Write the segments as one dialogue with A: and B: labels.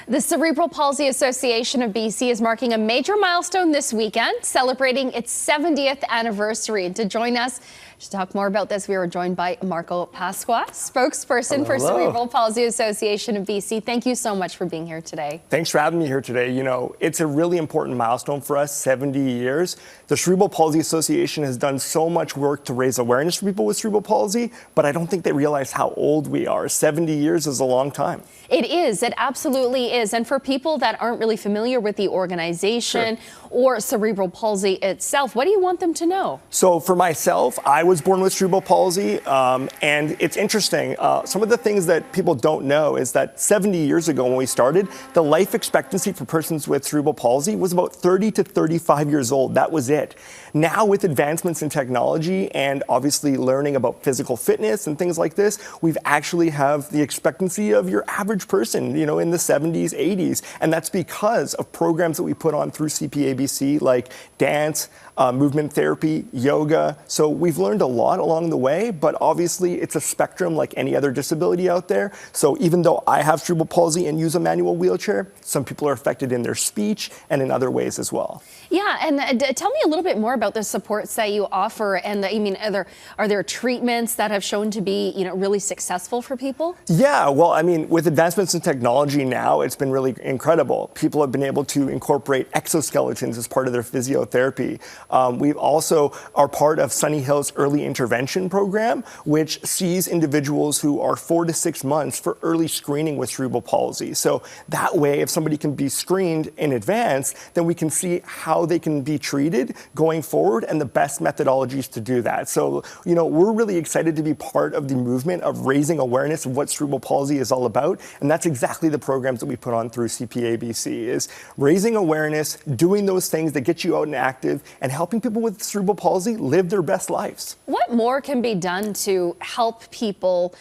A: The Cerebral Palsy Association of BC is marking a major milestone this weekend, celebrating its 70th anniversary. And to join us to talk more about this, we are joined by Marco Pasqua, spokesperson for Cerebral Palsy Association of BC. Thank you so much for being here today.
B: Thanks for having me here today. You know, it's a really important milestone for us, 70 years. The Cerebral Palsy Association has done so much work to raise awareness for people with cerebral palsy, but I don't think they realize how old we are. 70 years is a long time.
A: It is. It absolutely is. And for people that aren't really familiar with the organization or cerebral palsy itself, what do you want them to know?
B: So for myself, I was born with cerebral palsy, and it's interesting. Some of the things that people don't know is that 70 years ago when we started, the life expectancy for persons with cerebral palsy was about 30 to 35 years old. That was it. Now with advancements in technology and obviously learning about physical fitness and things like this, we've actually have the expectancy of your average person, you know, in the 70s, 80s. And that's because of programs that we put on through CPABC like dance, movement therapy, yoga. So we've learned a lot along the way, but obviously it's a spectrum like any other disability out there. So even though I have cerebral palsy and use a manual wheelchair, some people are affected in their speech and in other ways as well.
A: Yeah, and tell me a little bit more about the supports that you offer, and are there treatments that have shown to be, you know, really successful for people?
B: Yeah, well, I mean, with advancements in technology now, it's been really incredible. People have been able to incorporate exoskeletons as part of their physiotherapy. We also are part of Sunny Hill's early intervention program, which sees individuals who are 4 to 6 months for early screening with cerebral palsy. So that way, if somebody can be screened in advance, then we can see how they can be treated going forward and the best methodologies to do that. So, you know, we're really excited to be part of the movement of raising awareness of what cerebral palsy is all about. And that's exactly the programs that we put on through CPABC, is raising awareness, doing those things that get you out and active, and helping people with cerebral palsy live their best lives.
A: What more can be done to help people,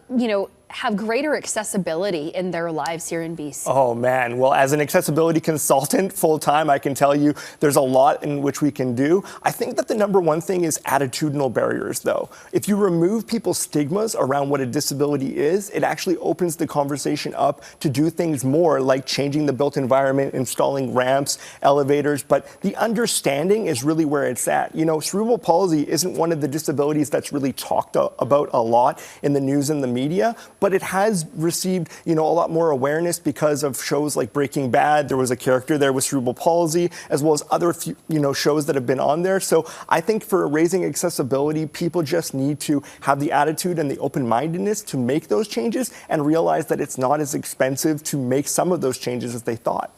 A: you know, have greater accessibility in their lives here in BC?
B: Oh man, well, as an accessibility consultant full-time, I can tell you there's a lot in which we can do. I think that the number one thing is attitudinal barriers though. If you remove people's stigmas around what a disability is, it actually opens the conversation up to do things more like changing the built environment, installing ramps, elevators, but the understanding is really where it's at. You know, cerebral palsy isn't one of the disabilities that's really talked about a lot in the news and the media, but it has received, you know, a lot more awareness because of shows like Breaking Bad. There was a character there with cerebral palsy, as well as other, you know, shows that have been on there. So I think for raising accessibility, people just need to have the attitude and the open-mindedness to make those changes and realize that it's not as expensive to make some of those changes as they thought.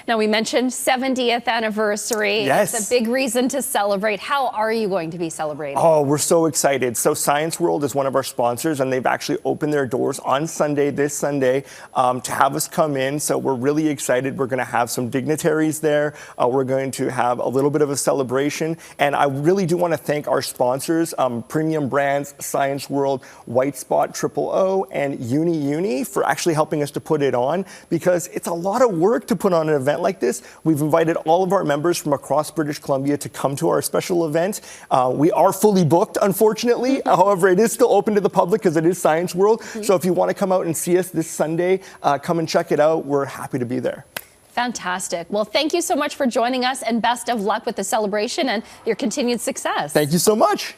A: Now, we mentioned 70th anniversary.
B: Yes.
A: It's a big reason to celebrate. How are you going to be celebrating?
B: Oh, we're so excited. So Science World is one of our sponsors, and they've actually opened their doors on Sunday, this Sunday, to have us come in. So we're really excited. We're going to have some dignitaries there. We're going to have a little bit of a celebration. And I really do want to thank our sponsors, Premium Brands, Science World, White Spot, Triple O, and Uni, for actually helping us to put it on, because it's a lot of work to put on an event like this. We've invited all of our members from across British Columbia to come to our special event. We are fully booked, unfortunately. However, it is still open to the public because it is Science World. So if you want to come out and see us this Sunday, come and check it out. We're happy to be there.
A: Fantastic. Well, thank you so much for joining us, and best of luck with the celebration and your continued success.
B: Thank you so much.